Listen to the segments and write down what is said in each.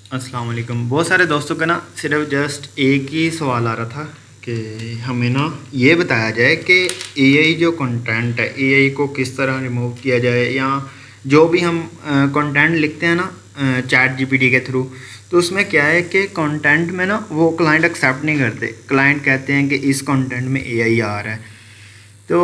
अस्सलाम वालेकुम। बहुत सारे दोस्तों का ना सिर्फ जस्ट एक ही सवाल आ रहा था कि हमें ना ये बताया जाए कि एआई जो कंटेंट है एआई को किस तरह रिमूव किया जाए, या जो भी हम कंटेंट लिखते हैं ना चैट जीपीटी के थ्रू, तो उसमें क्या है कि कंटेंट में ना वो क्लाइंट एक्सेप्ट नहीं करते। क्लाइंट कहते हैं कि इस कंटेंट में एआई आ रहा है। तो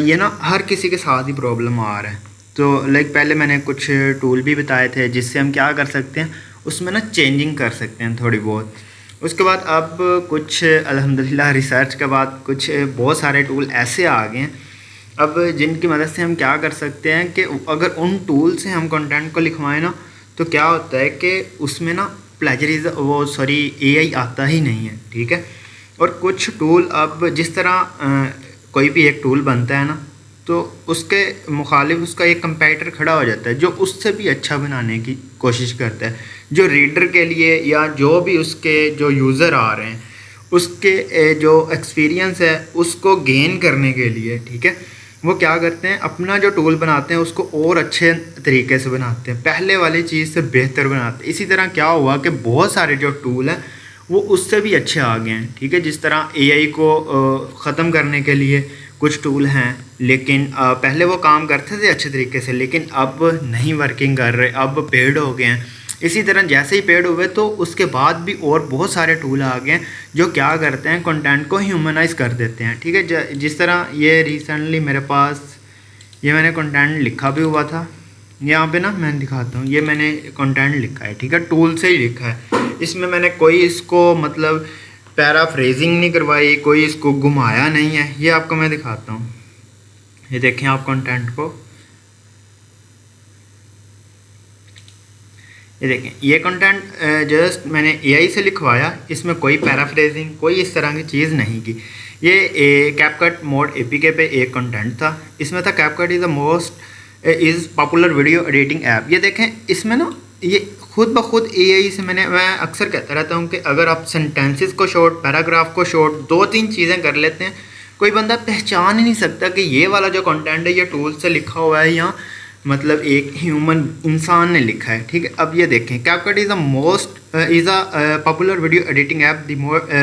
ये ना हर किसी के साथ ही प्रॉब्लम आ रहा है। तो लाइक पहले मैंने कुछ टूल भी बताए थे जिससे हम क्या कर सकते हैं, उसमें ना चेंजिंग कर सकते हैं थोड़ी बहुत। उसके बाद अब कुछ अल्हम्दुलिल्लाह रिसर्च के बाद कुछ बहुत सारे टूल ऐसे आ गए हैं अब जिनकी मदद से हम क्या कर सकते हैं कि अगर उन टूल से हम कंटेंट को लिखवाएं ना, तो क्या होता है कि उसमें ना प्लेजरिज्म वो सॉरी एआई आता ही नहीं है। ठीक है। और कुछ टूल अब जिस तरह कोई भी एक टूल बनता है ना, तो उसके मुखालिफ उसका एक कंपैरेटर खड़ा हो जाता है जो उससे भी अच्छा बनाने की कोशिश करता है, जो रीडर के लिए या जो भी उसके जो यूज़र आ रहे हैं उसके जो एक्सपीरियंस है उसको गेन करने के लिए। ठीक है। वो क्या करते हैं, अपना जो टूल बनाते हैं उसको और अच्छे तरीके से बनाते हैं, पहले वाली चीज़ से बेहतर बनाते हैं। इसी तरह क्या हुआ कि बहुत सारे जो टूल हैं वो उससे भी अच्छे आ गए हैं। ठीक है। जिस तरह एआई को ख़त्म करने के लिए कुछ टूल हैं, लेकिन पहले वो काम करते थे अच्छे तरीके से, लेकिन अब नहीं वर्किंग कर रहे, अब पेड हो गए हैं। इसी तरह जैसे ही पेड हुए तो उसके बाद भी और बहुत सारे टूल आ गए हैं जो क्या करते हैं, कंटेंट को ह्यूमनाइज कर देते हैं। ठीक है। जिस तरह ये रिसेंटली मेरे पास ये मैंने कंटेंट लिखा भी हुआ था, यहाँ पे ना मैं दिखाता हूँ, ये मैंने कंटेंट लिखा है। ठीक है। टूल से ही लिखा है। इसमें मैंने कोई इसको मतलब पैराफ्रेजिंग नहीं करवाई, कोई इसको घुमाया नहीं है। ये आपको मैं दिखाता हूँ, ये देखें आप कंटेंट को, ये देखें ये कंटेंट जस्ट मैंने एआई से लिखवाया, इसमें कोई पैराफ्रेजिंग कोई इस तरह की चीज़ नहीं की। ये कैपकट मोड एपीके पे एक कंटेंट था, इसमें था CapCut is the most is popular video editing app. ये देखें इसमें ना ये खुद ब खुद एआई से मैं अक्सर कहता रहता हूँ कि अगर आप सेंटेंसेस को शॉर्ट, पैराग्राफ को शॉर्ट, 2-3 चीज़ें कर लेते हैं, कोई बंदा पहचान ही नहीं सकता कि ये वाला जो कंटेंट है ये टूल से लिखा हुआ है या मतलब एक ह्यूमन इंसान ने लिखा है। ठीक है। अब ये देखें CapCut is a popular video editing app, the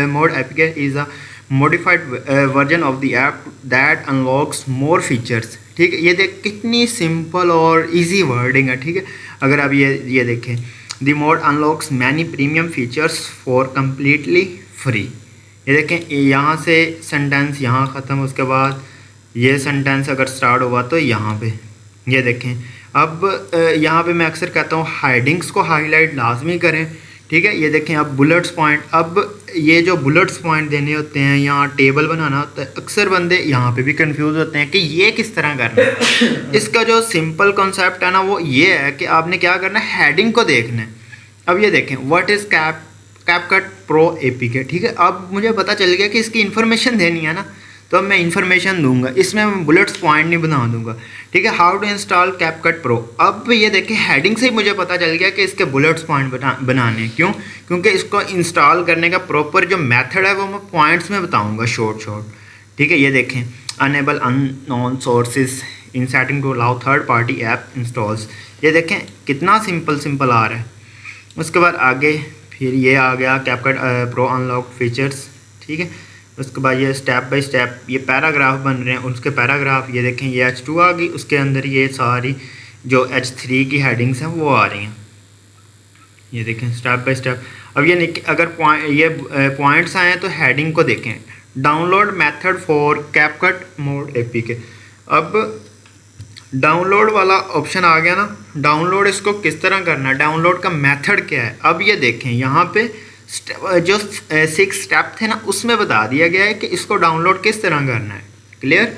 mod APK is a modified version of the app that unlocks more features. ठीक है। ये देख कितनी सिंपल और इजी वर्डिंग है। ठीक है। अगर आप ये देखें, the mode unlocks many premium features for completely free. ये देखें यहाँ से सेंटेंस यहाँ ख़त्म, उसके बाद ये सेंटेंस अगर स्टार्ट हुआ तो यहाँ पे ये देखें। अब यहाँ पे मैं अक्सर कहता हूँ हाइडिंग्स को हाईलाइट लाजमी करें। ठीक है। ये देखें अब बुलेट्स पॉइंट, अब ये जो बुलेट्स पॉइंट देने होते हैं, यहाँ टेबल बनाना होता है, अक्सर बंदे यहाँ पे भी कंफ्यूज होते हैं कि ये किस तरह करना है। इसका जो सिंपल कॉन्सेप्ट है ना वो ये है कि आपने क्या करना है, हेडिंग को देखना है। अब ये देखें what is CapCut pro APK. ठीक है। अब मुझे पता चल गया कि इसकी इन्फॉर्मेशन देनी है ना, तो अब मैं इन्फॉर्मेशन दूंगा, इसमें मैं बुलेट्स पॉइंट नहीं बना दूंगा। ठीक है। How to install CapCut pro. अब ये देखिए हेडिंग से ही मुझे पता चल गया कि इसके बुलेट्स पॉइंट बनाने। क्यों? क्योंकि इसको इंस्टॉल करने का प्रॉपर जो मेथड है वो मैं पॉइंट्स में बताऊंगा, शॉर्ट। ठीक है। ये देखें enable unknown sources in setting to allow third party app installs. ये देखें कितना सिंपल आ रहा है। उसके बाद आगे फिर ये आ गया कैपकट प्रो अनलॉक फीचर्स। ठीक है। उसके बाद ये स्टेप बाय स्टेप ये पैराग्राफ बन रहे हैं, उसके पैराग्राफ ये देखें, ये H2 आ गई, उसके अंदर ये सारी जो H3 की हेडिंग्स हैं वो आ रही हैं। ये देखें स्टेप बाय स्टेप। अब ये अगर पॉइंट्स आए तो हेडिंग को देखें, download method for CapCut mod APK. अब डाउनलोड वाला ऑप्शन आ गया ना, डाउनलोड इसको किस तरह करना है, डाउनलोड का मेथड क्या है। अब ये देखें यहाँ पे जो 6 स्टेप थे ना उसमें बता दिया गया है कि इसको डाउनलोड किस तरह करना है। क्लियर।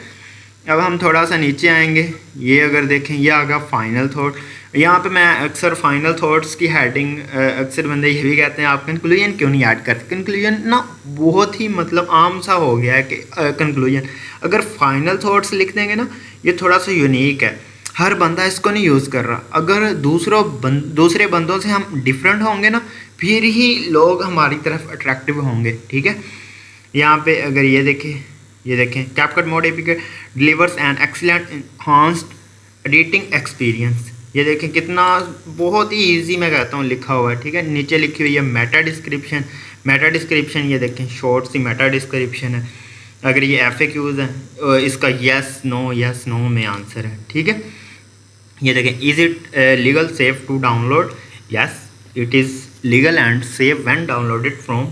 अब हम थोड़ा सा नीचे आएंगे, ये अगर देखें ये आ गया फाइनल थॉट। यहाँ पे मैं अक्सर फाइनल थॉट्स की हेडिंग अक्सर बंदे ये भी कहते हैं आप कंक्लूजन क्यों नहीं ऐड करते। कंक्लूजन ना बहुत ही मतलब आम सा हो गया है कि कंक्लूजन अगर फाइनल थॉट्स लिख देंगे ना, ये थोड़ा सा यूनिक है, हर बंदा इसको नहीं यूज़ कर रहा। अगर दूसरे बंदों से हम डिफरेंट होंगे ना, फिर ही लोग हमारी तरफ अट्रैक्टिव होंगे। ठीक है। यहाँ पे अगर ये देखें CapCut mod APK delivers an excellent enhanced editing experience. ये देखें कितना बहुत ही इजी मैं कहता हूँ लिखा हुआ है, ठीक है। नीचे लिखी हुई है मेटा डिस्क्रिप्शन। मेटा डिस्क्रिप्शन ये देखें शॉर्ट सी मेटा डिस्क्रिप्शन है। अगर ये FAQs है इसका यस नो में आंसर है, ठीक है। ये देखें is it legal safe to download, yes it is legal and safe when downloaded from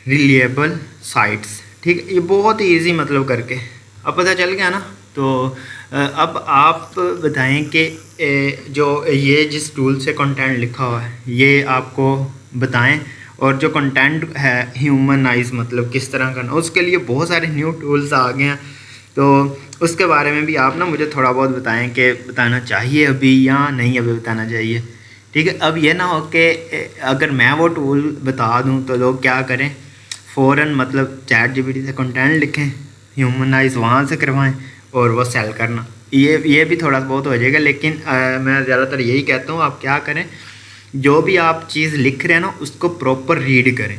reliable sites, ठीक है। ये बहुत ही ईजी मतलब करके अब पता चल गया ना। तो अब आप बताएं कि जो ये जिस टूल से कंटेंट लिखा हुआ है ये आपको बताएं, और जो कंटेंट है ह्यूमनाइज मतलब किस तरह करना, उसके लिए बहुत सारे न्यू टूल्स आ गए हैं। तो उसके बारे में भी आप ना मुझे थोड़ा बहुत बताएं कि बताना चाहिए अभी या नहीं अभी बताना चाहिए, ठीक है। अब ये ना हो कि अगर मैं वो टूल बता दूं तो लोग क्या करें, फ़ौरन मतलब ChatGPT से कंटेंट लिखें, ह्यूमनाइज वहाँ से करवाएं और वो सेल करना, ये भी थोड़ा बहुत हो जाएगा। लेकिन मैं ज़्यादातर यही कहता हूँ आप क्या करें, जो भी आप चीज़ लिख रहे हैं ना उसको प्रॉपर रीड करें।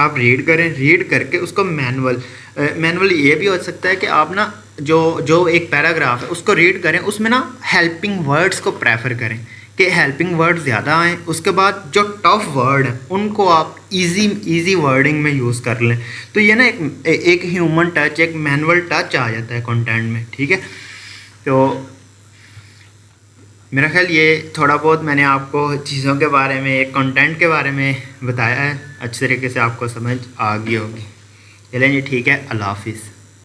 आप रीड करें, रीड करके उसको मैनुअल ये भी हो सकता है कि आप ना जो एक पैराग्राफ है उसको रीड करें, उसमें ना हेल्पिंग वर्ड्स को प्रेफर करें कि हेल्पिंग वर्ड ज़्यादा आएँ। उसके बाद जो टफ वर्ड हैं उनको आप इजी वर्डिंग में यूज़ कर लें। तो ये ना एक ह्यूमन टच, एक मैनुअल टच आ जाता है कंटेंट में, ठीक है। तो मेरा ख्याल ये थोड़ा बहुत मैंने आपको चीज़ों के बारे में, एक कंटेंट के बारे में बताया है, अच्छे तरीके से आपको समझ आ गई होगी। चलें जी, ठीक है, अल्लाह हाफिज़।